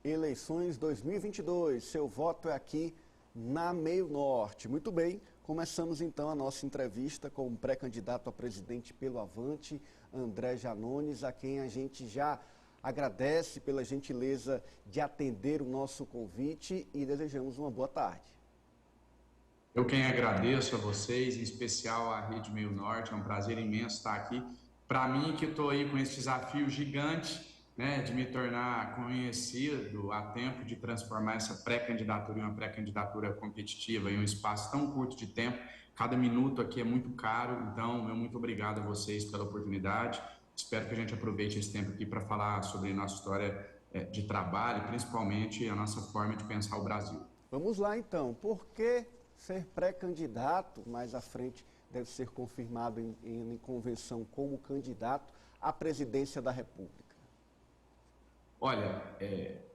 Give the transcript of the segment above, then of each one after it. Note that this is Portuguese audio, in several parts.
Eleições 2022, seu voto é aqui na Meio Norte. Muito bem, começamos então a nossa entrevista com o pré-candidato a presidente pelo Avante, André Janones, a quem a gente já agradece pela gentileza de atender o nosso convite e desejamos uma boa tarde. Eu quem agradeço a vocês, em especial à Rede Meio Norte, é um prazer imenso estar aqui. Para mim, que estou aí com esse desafio gigante, né, de me tornar conhecido a tempo de transformar essa pré-candidatura em uma pré-candidatura competitiva em um espaço tão curto de tempo. Cada minuto aqui é muito caro, então eu muito obrigado a vocês pela oportunidade. Espero que a gente aproveite esse tempo aqui para falar sobre nossa história de trabalho, principalmente a nossa forma de pensar o Brasil. Vamos lá então, por que ser pré-candidato, mais à frente deve ser confirmado em convenção como candidato à presidência da República? Olha,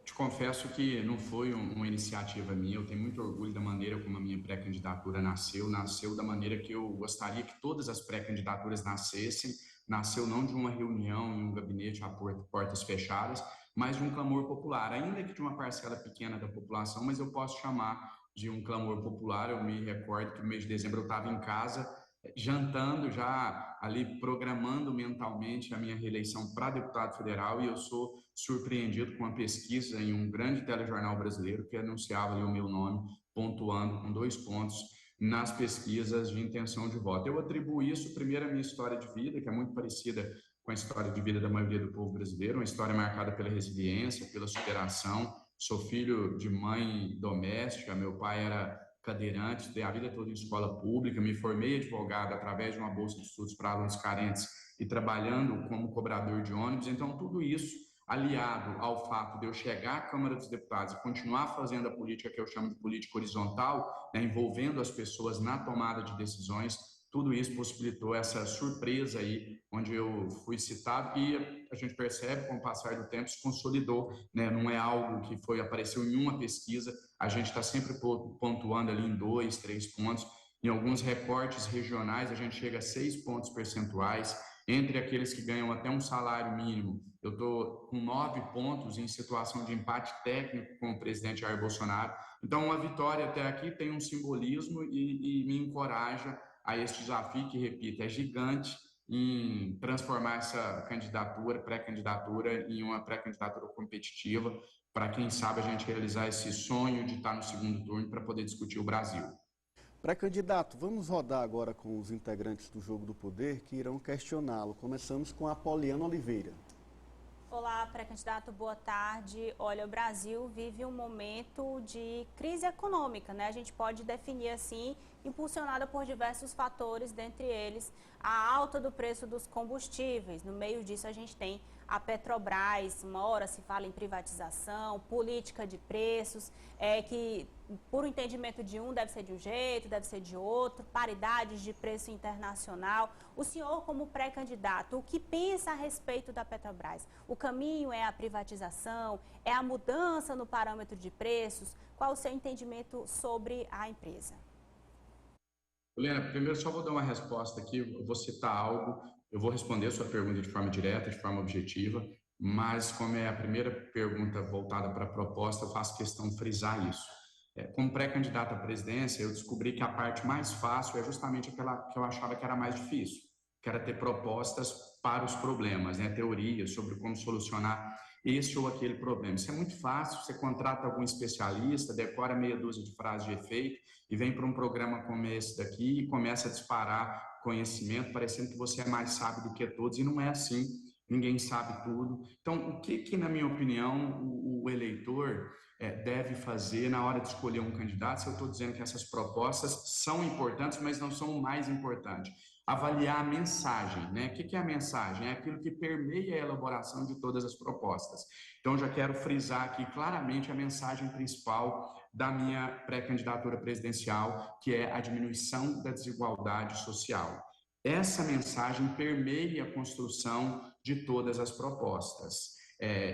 te confesso que não foi uma iniciativa minha, eu tenho muito orgulho da maneira como a minha pré-candidatura nasceu da maneira que eu gostaria que todas as pré-candidaturas nasceu não de uma reunião em um gabinete a portas fechadas, mas de um clamor popular, ainda que de uma parcela pequena da população, mas eu posso chamar de um clamor popular. Eu me recordo que no mês de dezembro eu estava em casa, jantando, já ali programando mentalmente a minha reeleição para deputado federal, e eu sou surpreendido com uma pesquisa em um grande telejornal brasileiro que anunciava ali o meu nome, pontuando com 2 pontos nas pesquisas de intenção de voto. Eu atribuo isso primeiro à minha história de vida, que é muito parecida com a história de vida da maioria do povo brasileiro, uma história marcada pela resiliência, pela superação. Sou filho de mãe doméstica, meu pai era cadeirante, estudei a vida toda em escola pública, me formei advogado através de uma bolsa de estudos para alunos carentes e trabalhando como cobrador de ônibus. Então, tudo isso, aliado ao fato de eu chegar à Câmara dos Deputados e continuar fazendo a política que eu chamo de política horizontal, né, envolvendo as pessoas na tomada de decisões, tudo isso possibilitou essa surpresa aí, onde eu fui citado, e a gente percebe, com o passar do tempo, se consolidou, né? Não é algo que apareceu em uma pesquisa, a gente está sempre pontuando ali em 2, 3 pontos, em alguns recortes regionais a gente chega a 6 pontos percentuais, entre aqueles que ganham até um salário mínimo, eu estou com 9 pontos em situação de empate técnico com o presidente Jair Bolsonaro. Então, uma vitória até aqui tem um simbolismo e me encoraja a este desafio, que, repito, é gigante, em transformar essa candidatura, pré-candidatura, em uma pré-candidatura competitiva, para, quem sabe, a gente realizar esse sonho de estar no segundo turno para poder discutir o Brasil. Pré-candidato, vamos rodar agora com os integrantes do Jogo do Poder que irão questioná-lo. Começamos com a Poliana Oliveira. Olá, pré-candidato, boa tarde. Olha, o Brasil vive um momento de crise econômica, né? A gente pode definir assim, impulsionada por diversos fatores, dentre eles a alta do preço dos combustíveis. No meio disso a gente tem a Petrobras, uma hora se fala em privatização, política de preços, que por entendimento de um deve ser de um jeito, deve ser de outro, paridades de preço internacional. O senhor, como pré-candidato, o que pensa a respeito da Petrobras? O caminho é a privatização? É a mudança no parâmetro de preços? Qual o seu entendimento sobre a empresa? Helena, primeiro só vou dar uma resposta aqui, eu vou citar algo, eu vou responder a sua pergunta de forma direta, de forma objetiva, mas como é a primeira pergunta voltada para a proposta, eu faço questão de frisar isso. Como pré-candidato à presidência, eu descobri que a parte mais fácil é justamente aquela que eu achava que era mais difícil, que era ter propostas para os problemas, né? Teorias sobre como solucionar esse ou aquele problema. Isso é muito fácil, você contrata algum especialista, decora meia dúzia de frases de efeito e vem para um programa como esse daqui e começa a disparar conhecimento, parecendo que você é mais sábio do que todos, e não é assim, ninguém sabe tudo. Então, o que na minha opinião, o eleitor deve fazer na hora de escolher um candidato? Se eu estou dizendo que essas propostas são importantes, mas não são o mais importante. Avaliar a mensagem, né? O que é a mensagem? É aquilo que permeia a elaboração de todas as propostas. Então, já quero frisar aqui claramente a mensagem principal da minha pré-candidatura presidencial, que é a diminuição da desigualdade social. Essa mensagem permeia a construção de todas as propostas.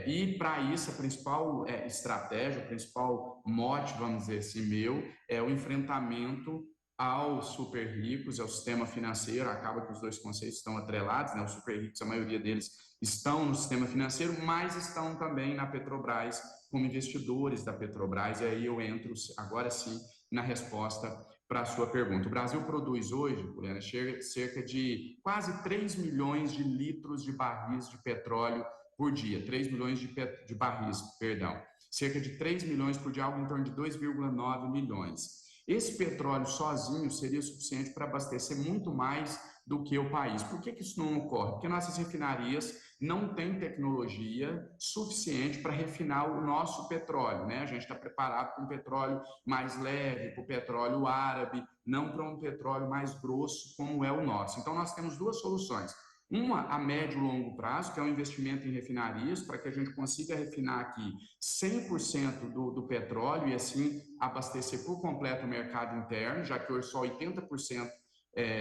E, para isso, a principal estratégia, o principal mote, vamos dizer assim, meu, é o enfrentamento aos super ricos, ao sistema financeiro. Acaba que os dois conceitos estão atrelados, né? Os super ricos, a maioria deles estão no sistema financeiro, mas estão também na Petrobras, como investidores da Petrobras, e aí eu entro agora sim na resposta para a sua pergunta. O Brasil produz hoje, Juliana, cerca de quase 3 milhões de litros de barris de petróleo por dia, 3 milhões de barris, perdão, cerca de 3 milhões por dia, algo em torno de 2,9 milhões. Esse petróleo sozinho seria suficiente para abastecer muito mais do que o país. Por que isso não ocorre? Porque nossas refinarias não têm tecnologia suficiente para refinar o nosso petróleo, né? A gente está preparado para um petróleo mais leve, para o petróleo árabe, não para um petróleo mais grosso como é o nosso. Então, nós temos duas soluções. Uma a médio e longo prazo, que é um investimento em refinarias, para que a gente consiga refinar aqui 100% do petróleo e assim abastecer por completo o mercado interno, já que hoje só 80%,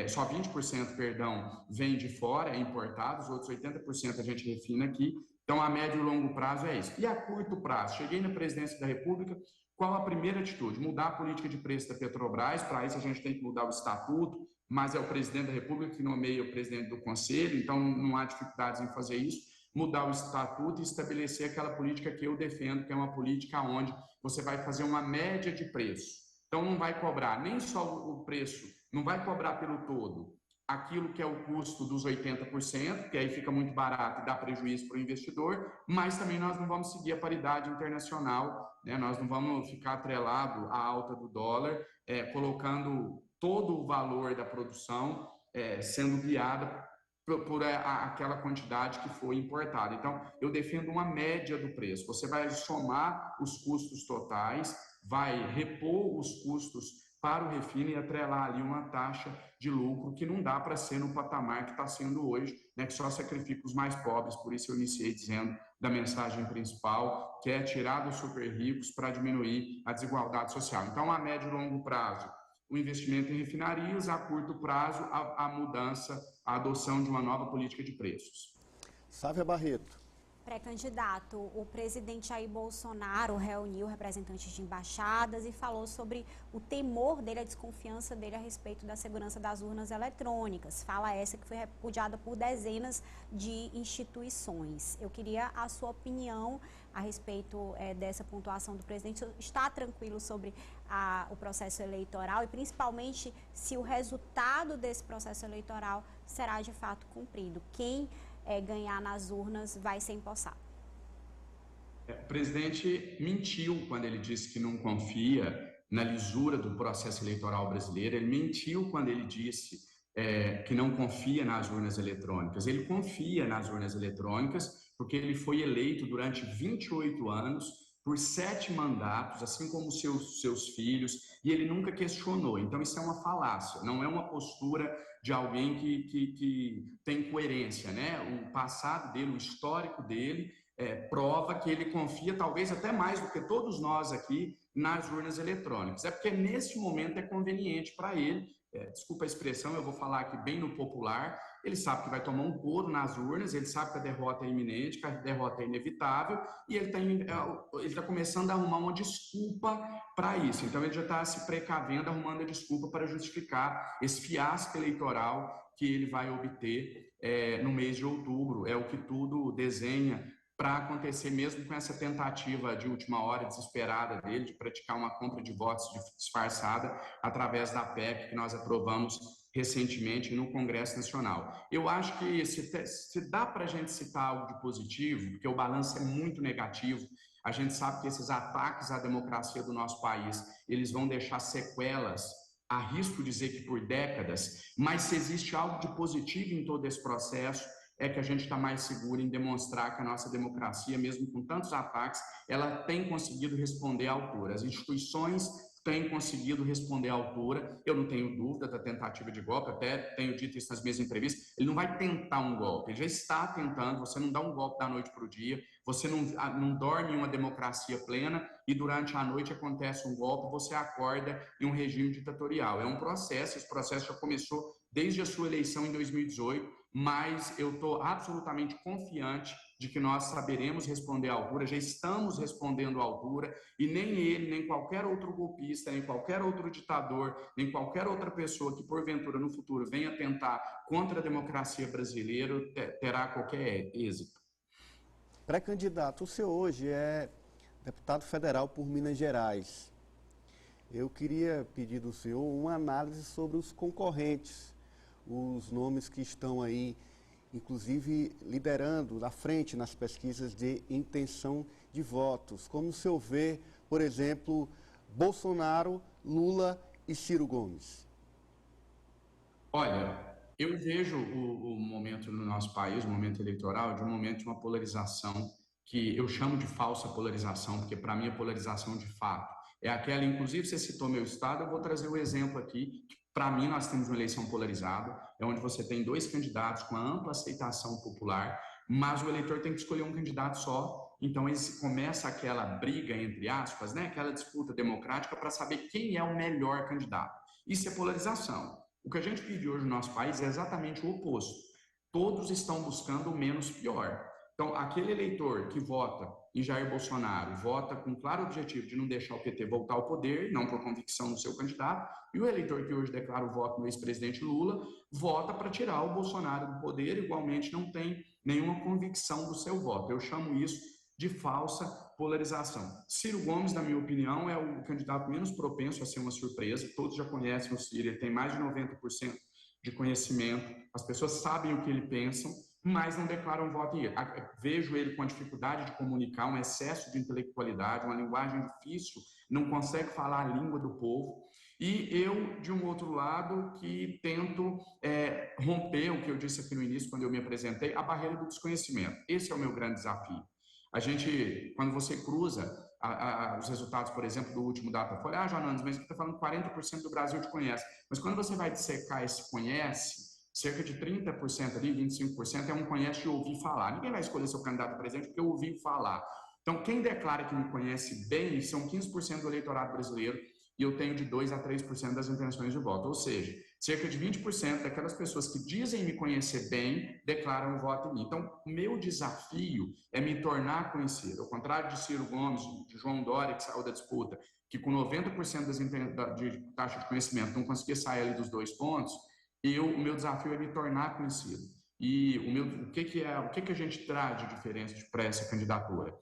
só 20%, perdão, vem de fora, é importado, os outros 80% a gente refina aqui. Então, a médio e longo prazo é isso. E a curto prazo, cheguei na presidência da República, qual a primeira atitude? Mudar a política de preço da Petrobras. Para isso a gente tem que mudar o estatuto, mas é o presidente da República que nomeia o presidente do Conselho, então não há dificuldades em fazer isso. Mudar o estatuto e estabelecer aquela política que eu defendo, que é uma política onde você vai fazer uma média de preço. Então não vai cobrar nem só o preço, não vai cobrar pelo todo aquilo que é o custo dos 80%, que aí fica muito barato e dá prejuízo para o investidor, mas também nós não vamos seguir a paridade internacional, né? Nós não vamos ficar atrelado à alta do dólar, colocando todo o valor da produção sendo guiada por aquela quantidade que foi importada. Então, eu defendo uma média do preço. Você vai somar os custos totais, vai repor os custos para o refino e atrelar ali uma taxa de lucro que não dá para ser no patamar que está sendo hoje, né, que só sacrifica os mais pobres. Por isso eu iniciei dizendo da mensagem principal, que é tirar dos super ricos para diminuir a desigualdade social. Então, a médio e longo prazo, o investimento em refinarias, a curto prazo, a mudança, a adoção de uma nova política de preços. Sávia Barreto. Pré-candidato, o presidente Jair Bolsonaro reuniu representantes de embaixadas e falou sobre o temor dele, a desconfiança dele a respeito da segurança das urnas eletrônicas. Fala essa que foi repudiada por dezenas de instituições. Eu queria a sua opinião a respeito dessa pontuação do presidente. Está tranquilo sobre o processo eleitoral e principalmente se o resultado desse processo eleitoral será de fato cumprido? Quem ganhar nas urnas vai ser empossado. O presidente mentiu quando ele disse que não confia na lisura do processo eleitoral brasileiro. Ele mentiu quando ele disse que não confia nas urnas eletrônicas. Ele confia nas urnas eletrônicas porque ele foi eleito durante 28 anos por 7 mandatos, assim como seus filhos, e ele nunca questionou. Então, isso é uma falácia, não é uma postura de alguém que tem coerência, né? O passado dele, o histórico dele, prova que ele confia, talvez até mais do que todos nós aqui, nas urnas eletrônicas. É porque nesse momento é conveniente para ele, desculpa a expressão, eu vou falar aqui bem no popular, ele sabe que vai tomar um couro nas urnas, ele sabe que a derrota é iminente, que a derrota é inevitável, e ele está começando a arrumar uma desculpa para isso. Então, ele já está se precavendo, arrumando a desculpa para justificar esse fiasco eleitoral que ele vai obter no mês de outubro. É o que tudo desenha para acontecer, mesmo com essa tentativa de última hora desesperada dele de praticar uma compra de votos disfarçada através da PEC que nós aprovamos recentemente no Congresso Nacional. Eu acho que se dá para a gente citar algo de positivo, porque o balanço é muito negativo, a gente sabe que esses ataques à democracia do nosso país, eles vão deixar sequelas, arrisco dizer que por décadas, mas se existe algo de positivo em todo esse processo, é que a gente está mais seguro em demonstrar que a nossa democracia, mesmo com tantos ataques, ela tem conseguido responder à altura. As instituições têm conseguido responder à altura. Eu não tenho dúvida da tentativa de golpe, até tenho dito isso nas minhas entrevistas, ele não vai tentar um golpe, ele já está tentando. Você não dá um golpe da noite para o dia, você não dorme em uma democracia plena e durante a noite acontece um golpe, você acorda em um regime ditatorial. É um processo, esse processo já começou desde a sua eleição em 2018, mas eu estou absolutamente confiante de que nós saberemos responder à altura, já estamos respondendo à altura, e nem ele, nem qualquer outro golpista, nem qualquer outro ditador, nem qualquer outra pessoa que porventura no futuro venha tentar contra a democracia brasileira terá qualquer êxito. Pré-candidato, o senhor hoje é deputado federal por Minas Gerais. Eu queria pedir do senhor uma análise sobre os concorrentes, os nomes que estão aí, inclusive liderando na frente nas pesquisas de intenção de votos. Como o senhor vê, por exemplo, Bolsonaro, Lula e Ciro Gomes? Olha, eu vejo o momento no nosso país, o momento eleitoral, de um momento de uma polarização que eu chamo de falsa polarização, porque para mim a polarização de fato é aquela, inclusive você citou meu estado, eu vou trazer o exemplo aqui, para mim nós temos uma eleição polarizada, é onde você tem dois candidatos com ampla aceitação popular, mas o eleitor tem que escolher um candidato só, então começa aquela briga, entre aspas, né, aquela disputa democrática para saber quem é o melhor candidato. Isso é polarização. O que a gente vive hoje no nosso país é exatamente o oposto. Todos estão buscando o menos pior. Então, aquele eleitor que vota em Jair Bolsonaro, vota com claro objetivo de não deixar o PT voltar ao poder, não por convicção do seu candidato, e o eleitor que hoje declara o voto no ex-presidente Lula, vota para tirar o Bolsonaro do poder, igualmente não tem nenhuma convicção do seu voto. Eu chamo isso de falsa polarização. Ciro Gomes, na minha opinião, é o candidato menos propenso a ser uma surpresa. Todos já conhecem o Ciro, ele tem mais de 90% de conhecimento, as pessoas sabem o que ele pensa, mas não declaram voto em ele. Vejo ele com a dificuldade de comunicar, um excesso de intelectualidade, uma linguagem difícil, não consegue falar a língua do povo. E eu, de um outro lado, que tento romper o que eu disse aqui no início, quando eu me apresentei, a barreira do desconhecimento. Esse é o meu grande desafio. A gente, quando você cruza os resultados, por exemplo, do último Datafolha, Jonatas, mas você está falando que 40% do Brasil te conhece. Mas quando você vai dissecar esse conhece, cerca de 30% ali, 25% é um conhece de ouvir falar. Ninguém vai escolher seu candidato a presidente porque ouviu falar. Então, quem declara que me conhece bem são 15% do eleitorado brasileiro e eu tenho de 2% a 3% das intenções de voto. Ou seja, cerca de 20% daquelas pessoas que dizem me conhecer bem declaram voto em mim. Então, o meu desafio é me tornar conhecido. Ao contrário de Ciro Gomes, de João Dória, que saiu da disputa, que com 90% de taxa de conhecimento não conseguia sair ali dos 2 pontos, o meu desafio é me tornar conhecido. E o que a gente traz de diferença para essa candidatura?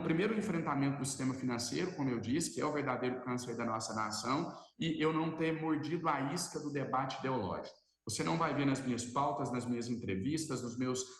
Primeiro, o enfrentamento do sistema financeiro, como eu disse, que é o verdadeiro câncer da nossa nação, e eu não ter mordido a isca do debate ideológico. Você não vai ver nas minhas pautas, nas minhas entrevistas,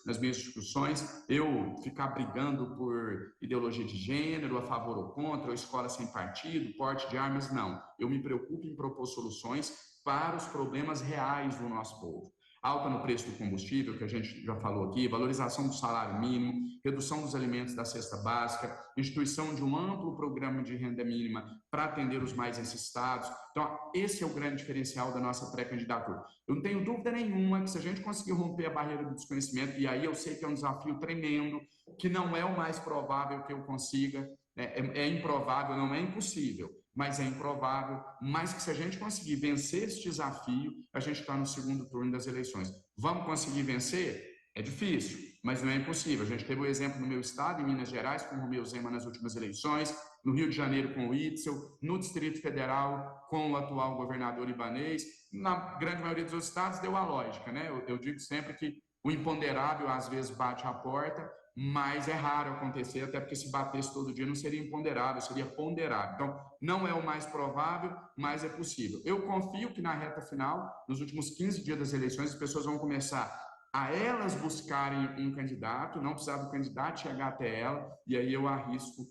nas minhas discussões, eu ficar brigando por ideologia de gênero, a favor ou contra, ou escola sem partido, porte de armas, não. Eu me preocupo em propor soluções para os problemas reais do nosso povo. Alta no preço do combustível, que a gente já falou aqui, valorização do salário mínimo, redução dos alimentos da cesta básica, instituição de um amplo programa de renda mínima para atender os mais necessitados. Então, esse é o grande diferencial da nossa pré-candidatura. Eu não tenho dúvida nenhuma que se a gente conseguir romper a barreira do desconhecimento, e aí eu sei que é um desafio tremendo, que não é o mais provável que eu consiga, é improvável, não é impossível, mas é improvável, mas que se a gente conseguir vencer esse desafio, a gente está no segundo turno das eleições. Vamos conseguir vencer? É difícil, mas não é impossível. A gente teve o exemplo no meu estado, em Minas Gerais, com o Romeu Zema nas últimas eleições, no Rio de Janeiro com o Itzel, no Distrito Federal com o atual governador Ibanez. Na grande maioria dos estados deu a lógica, né? Eu digo sempre que o imponderável às vezes bate a porta, mas é raro acontecer, até porque se batesse todo dia não seria imponderável, seria ponderável. Então, não é o mais provável, mas é possível. Eu confio que na reta final, nos últimos 15 dias das eleições, as pessoas vão começar a elas buscarem um candidato, não precisar do candidato chegar até ela, e aí eu arrisco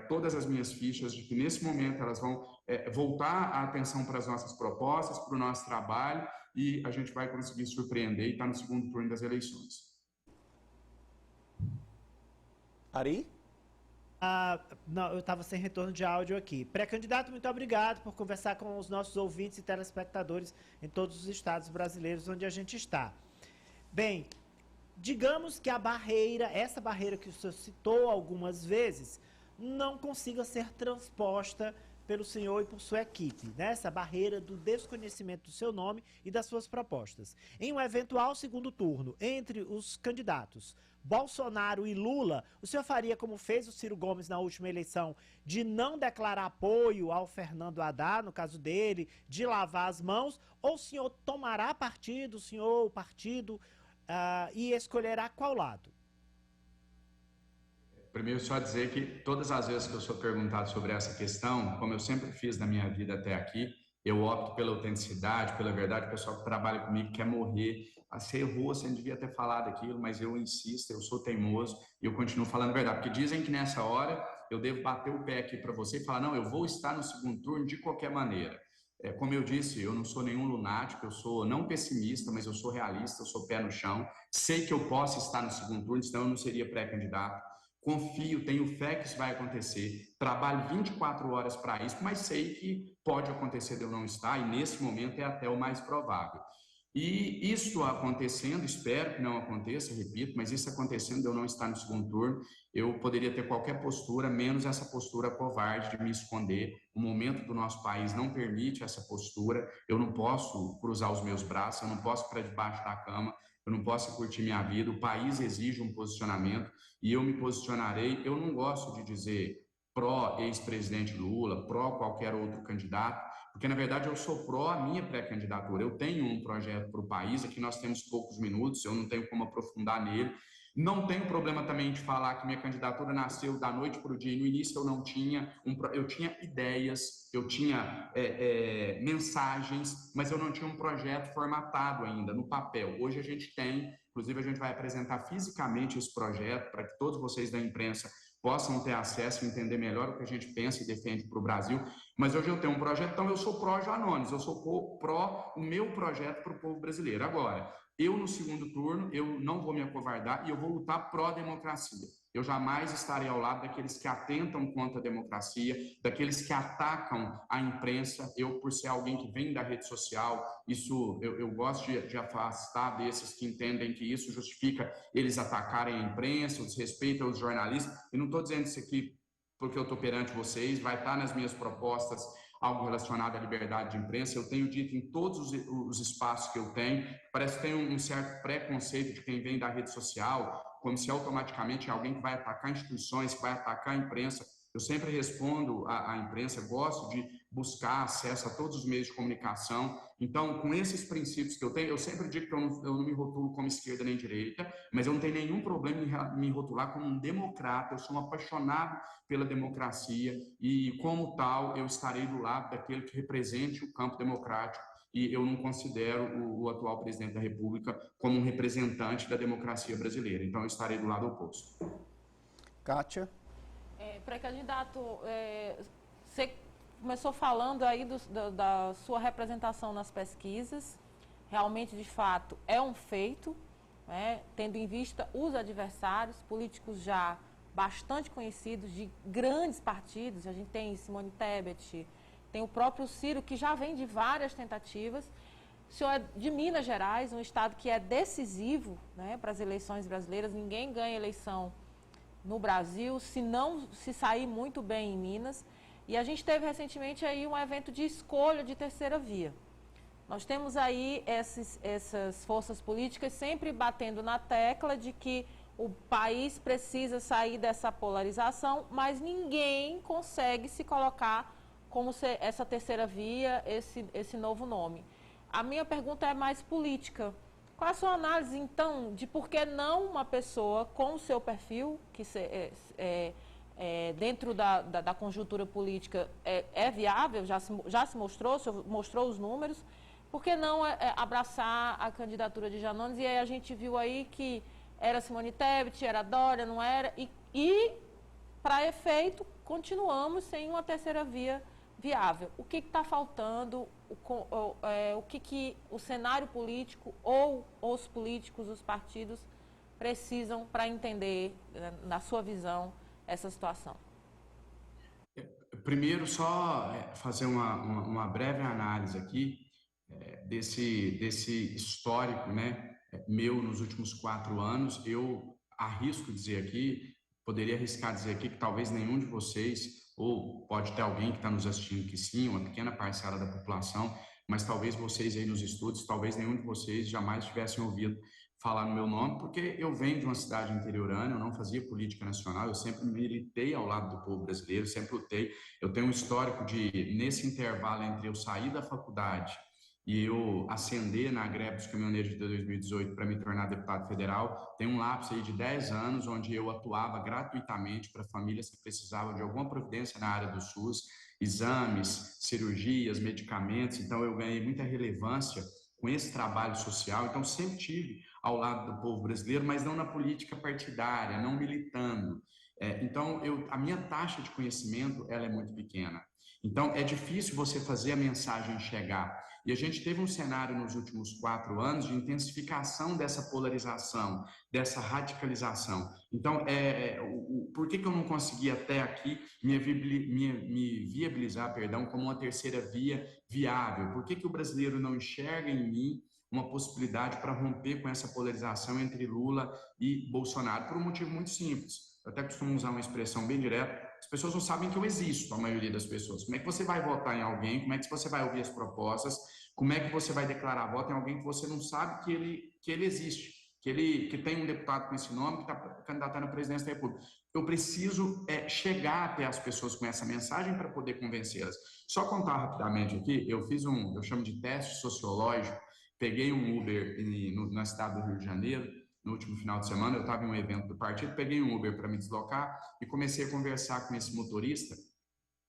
todas as minhas fichas de que nesse momento elas vão voltar a atenção para as nossas propostas, para o nosso trabalho, e a gente vai conseguir surpreender e estar no segundo turno das eleições. Ari? Não, eu estava sem retorno de áudio aqui. Pré-candidato, muito obrigado por conversar com os nossos ouvintes e telespectadores em todos os estados brasileiros onde a gente está. Bem, digamos que essa barreira que o senhor citou algumas vezes, não consiga ser transposta pelo senhor e por sua equipe, né? Essa barreira do desconhecimento do seu nome e das suas propostas. Em um eventual segundo turno, entre os candidatos Bolsonaro e Lula, o senhor faria como fez o Ciro Gomes na última eleição, de não declarar apoio ao Fernando Haddad, no caso dele, de lavar as mãos, ou o senhor tomará partido, o partido, e escolherá qual lado? Primeiro, só dizer que todas as vezes que eu sou perguntado sobre essa questão, como eu sempre fiz na minha vida até aqui, eu opto pela autenticidade, pela verdade. O pessoal que trabalha comigo quer morrer. Você errou, você não devia ter falado aquilo, mas eu insisto, eu sou teimoso e eu continuo falando a verdade. Porque dizem que nessa hora eu devo bater o pé aqui para você e falar, não, eu vou estar no segundo turno de qualquer maneira. Como eu disse, eu não sou nenhum lunático, eu sou não pessimista, mas eu sou realista, eu sou pé no chão. Sei que eu posso estar no segundo turno, senão eu não seria pré-candidato. Confio, tenho fé que isso vai acontecer, trabalho 24 horas para isso, mas sei que pode acontecer de eu não estar, e nesse momento é até o mais provável. E isso acontecendo, espero que não aconteça, repito, mas isso acontecendo de eu não estar no segundo turno, eu poderia ter qualquer postura, menos essa postura covarde de me esconder. O momento do nosso país não permite essa postura, eu não posso cruzar os meus braços, eu não posso ir para debaixo da cama, eu não posso curtir minha vida, o país exige um posicionamento e eu me posicionarei. Eu não gosto de dizer pró-ex-presidente Lula, pró qualquer outro candidato, porque na verdade eu sou pró a minha pré-candidatura. Eu tenho um projeto para o país, aqui nós temos poucos minutos, eu não tenho como aprofundar nele. Não tenho problema também de falar que minha candidatura nasceu da noite para o dia. No início eu não tinha, eu tinha ideias, eu tinha mensagens, mas eu não tinha um projeto formatado ainda no papel. Hoje a gente tem, inclusive a gente vai apresentar fisicamente esse projeto para que todos vocês da imprensa possam ter acesso e entender melhor o que a gente pensa e defende para o Brasil. Mas hoje eu tenho um projeto, então eu sou pró-Janones, eu sou pró o meu projeto para o povo brasileiro. Agora, eu no segundo turno, eu não vou me acovardar e eu vou lutar pró-democracia. Eu jamais estarei ao lado daqueles que atentam contra a democracia, daqueles que atacam a imprensa. Eu, por ser alguém que vem da rede social, isso eu gosto de afastar desses que entendem que isso justifica eles atacarem a imprensa, o desrespeito aos jornalistas. E não estou dizendo isso aqui porque eu estou perante vocês, vai estar nas minhas propostas algo relacionado à liberdade de imprensa. Eu tenho dito em todos os espaços que eu tenho, parece que tem um certo preconceito de quem vem da rede social, como se automaticamente é alguém que vai atacar instituições, que vai atacar a imprensa. Eu sempre respondo à imprensa, gosto de buscar acesso a todos os meios de comunicação. Então, com esses princípios que eu tenho, eu sempre digo que eu não me rotulo como esquerda nem direita, mas eu não tenho nenhum problema em me rotular como um democrata. Eu sou um apaixonado pela democracia e, como tal, eu estarei do lado daquele que represente o campo democrático. E eu não considero o atual presidente da República como um representante da democracia brasileira. Então, eu estarei do lado oposto. Kátia? Pré-candidato, você começou falando aí da sua representação nas pesquisas. Realmente, de fato, é um feito, né, tendo em vista os adversários políticos já bastante conhecidos de grandes partidos. A gente tem Simone Tebet, tem o próprio Ciro, que já vem de várias tentativas. O senhor é de Minas Gerais, um estado que é decisivo, né, para as eleições brasileiras. Ninguém ganha eleição no Brasil se não se sair muito bem em Minas. E a gente teve recentemente aí um evento de escolha de terceira via. Nós temos aí essas forças políticas sempre batendo na tecla de que o país precisa sair dessa polarização, mas ninguém consegue se colocar como essa terceira via, esse novo nome. A minha pergunta é mais política. Qual a sua análise, então, de por que não uma pessoa com o seu perfil, que dentro da conjuntura política é viável, já se mostrou, o senhor mostrou os números, por que não abraçar a candidatura de Janones? E aí a gente viu aí que era Simone Tebet, era Dória, não era, e para efeito, continuamos sem uma terceira via viável. O que está faltando, o que o cenário político ou os políticos, os partidos, precisam para entender, na sua visão, essa situação? Primeiro, só fazer uma breve análise aqui desse histórico, né, meu nos últimos 4 anos. Eu arrisco dizer aqui, poderia arriscar dizer aqui que talvez nenhum de vocês, ou pode ter alguém que está nos assistindo que sim, uma pequena parcela da população, mas talvez vocês aí nos estudos, talvez nenhum de vocês jamais tivessem ouvido falar no meu nome, porque eu venho de uma cidade interiorana, eu não fazia política nacional, eu sempre militei ao lado do povo brasileiro, sempre lutei. Eu tenho um histórico nesse intervalo entre eu sair da faculdade e eu ascender na greve dos caminhoneiros de 2018 para me tornar deputado federal, tem um lapso aí de 10 anos, onde eu atuava gratuitamente para famílias que precisavam de alguma providência na área do SUS, exames, cirurgias, medicamentos. Então, eu ganhei muita relevância com esse trabalho social. Então, sempre tive ao lado do povo brasileiro, mas não na política partidária, não militando. Então, a minha taxa de conhecimento ela é muito pequena. Então, é difícil você fazer a mensagem chegar. E a gente teve um cenário nos últimos 4 anos de intensificação dessa polarização, dessa radicalização. Então, por que eu não consegui até aqui me viabilizar, como uma terceira via viável? Por que o brasileiro não enxerga em mim uma possibilidade para romper com essa polarização entre Lula e Bolsonaro? Por um motivo muito simples. Eu até costumo usar uma expressão bem direta: as pessoas não sabem que eu existo, a maioria das pessoas. Como é que você vai votar em alguém? Como é que você vai ouvir as propostas? Como é que você vai declarar voto em alguém que você não sabe que ele existe, que tem um deputado com esse nome, que está candidatando à presidência da República? Eu preciso chegar até as pessoas com essa mensagem para poder convencê-las. Só contar rapidamente aqui, eu fiz eu chamo de teste sociológico, peguei um Uber na cidade do Rio de Janeiro, no último final de semana. Eu estava em um evento do partido, peguei um Uber para me deslocar e comecei a conversar com esse motorista,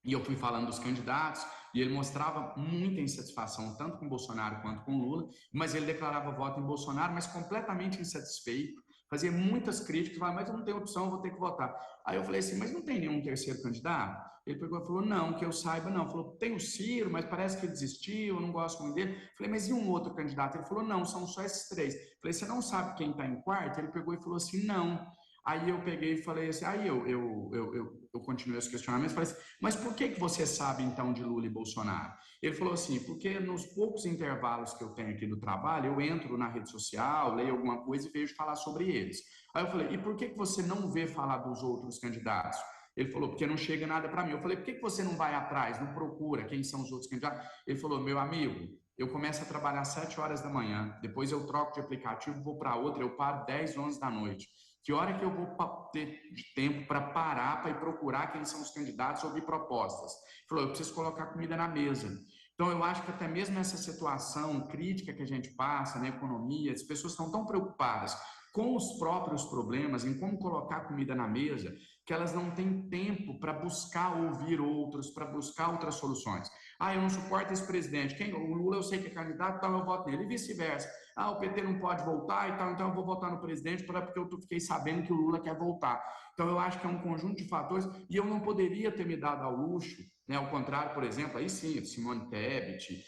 e eu fui falando dos candidatos, e ele mostrava muita insatisfação, tanto com Bolsonaro quanto com Lula, mas ele declarava voto em Bolsonaro, mas completamente insatisfeito, fazia muitas críticas, falava: mas eu não tenho opção, vou ter que votar. Aí eu falei assim: mas não tem nenhum terceiro candidato? Ele pegou e falou: não, que eu saiba não. Falou: tem o Ciro, mas parece que ele desistiu, eu não gosto muito dele. Falei: mas e um outro candidato? Ele falou: não, são só esses 3. Falei: você não sabe quem está em quarto? Ele pegou e falou assim: não. Aí eu peguei e falei assim, aí eu continuei os questionamentos, falei assim: mas por que você sabe então de Lula e Bolsonaro? Ele falou assim: porque nos poucos intervalos que eu tenho aqui do trabalho, eu entro na rede social, leio alguma coisa e vejo falar sobre eles. Aí eu falei: e por que você não vê falar dos outros candidatos? Ele falou: porque não chega nada para mim. Eu falei: por que você não vai atrás, não procura quem são os outros candidatos? Ele falou: meu amigo, eu começo a trabalhar às 7 horas da manhã, depois eu troco de aplicativo, vou para outra, eu paro 10, 11 da noite. Que hora que eu vou ter tempo para parar, para ir procurar quem são os candidatos, ouvir propostas? Ele falou: eu preciso colocar comida na mesa. Então, eu acho que até mesmo essa situação crítica que a gente passa na economia, as pessoas estão tão preocupadas com os próprios problemas, em como colocar comida na mesa, que elas não têm tempo para buscar ouvir outros, para buscar outras soluções. Eu não suporto esse presidente. O Lula eu sei que é candidato, então eu voto nele. E vice-versa. O PT não pode voltar e tal, então eu vou votar no presidente porque eu fiquei sabendo que o Lula quer voltar. Então eu acho que é um conjunto de fatores, e eu não poderia ter me dado ao luxo, né? Ao contrário, por exemplo, aí sim, Simone Tebet,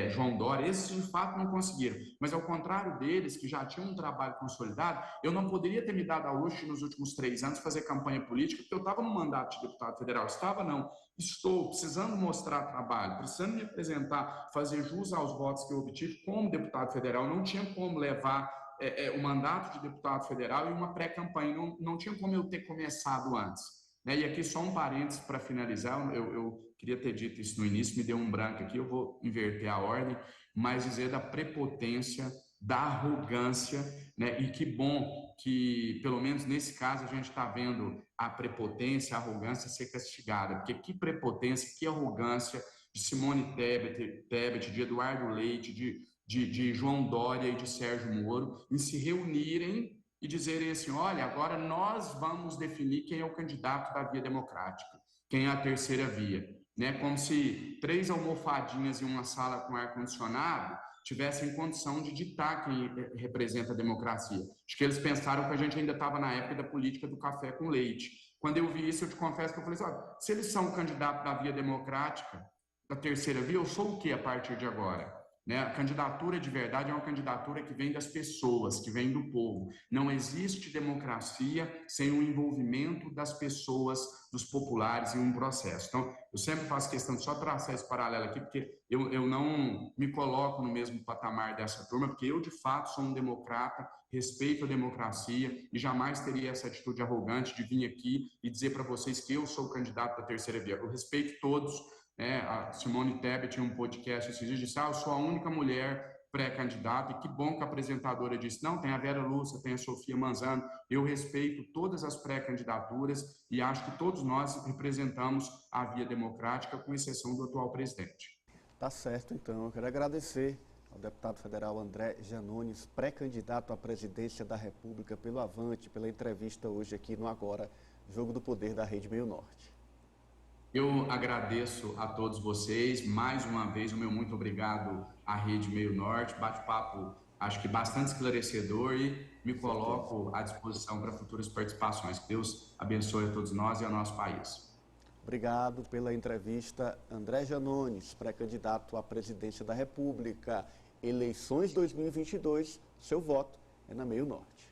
João Dória, esses de fato não conseguiram. Mas ao contrário deles, que já tinham um trabalho consolidado, eu não poderia ter me dado ao luxo nos últimos 3 anos fazer campanha política, porque eu estava no mandato de deputado federal. Estou precisando mostrar trabalho, precisando me apresentar, fazer jus aos votos que eu obtive como deputado federal. Não tinha como levar o mandato de deputado federal e uma pré-campanha, não tinha como eu ter começado antes. E aqui só um parênteses para finalizar, eu queria ter dito isso no início, me deu um branco aqui, eu vou inverter a ordem, mas dizer da prepotência, da arrogância, né? E que bom que, pelo menos nesse caso, a gente está vendo a prepotência, a arrogância ser castigada, porque que prepotência, que arrogância de Simone Tebet, de Eduardo Leite, de João Dória e de Sérgio Moro, em se reunirem e dizerem assim: olha, agora nós vamos definir quem é o candidato da via democrática, quem é a terceira via, né? Como se 3 almofadinhas em uma sala com ar-condicionado tivessem condição de ditar quem representa a democracia. Acho que eles pensaram que a gente ainda estava na época da política do café com leite. Quando eu vi isso, eu te confesso que eu falei assim: olha, se eles são candidatos da via democrática, da terceira via, eu sou o que a partir de agora? Né? A candidatura de verdade é uma candidatura que vem das pessoas, que vem do povo. Não existe democracia sem o envolvimento das pessoas, dos populares em um processo. Então, eu sempre faço questão de só traçar esse paralelo aqui, porque eu não me coloco no mesmo patamar dessa turma, porque eu, de fato, sou um democrata, respeito a democracia e jamais teria essa atitude arrogante de vir aqui e dizer para vocês que eu sou o candidato da terceira via. Eu respeito todos. A Simone Tebet tinha um podcast esses dias, disse: eu sou a única mulher pré-candidata, e que bom que a apresentadora disse: não, tem a Vera Lúcia, tem a Sofia Manzano. Eu respeito todas as pré-candidaturas e acho que todos nós representamos a via democrática, com exceção do atual presidente. Tá certo, então. Eu quero agradecer ao deputado federal André Janones, pré-candidato à presidência da República pelo Avante, pela entrevista hoje aqui no Agora, Jogo do Poder da Rede Meio Norte. Eu agradeço a todos vocês, mais uma vez o meu muito obrigado à Rede Meio Norte, bate-papo acho que bastante esclarecedor e me coloco à disposição para futuras participações. Que Deus abençoe a todos nós e ao nosso país. Obrigado pela entrevista, André Janones, pré-candidato à presidência da República. Eleições 2022, seu voto é na Meio Norte.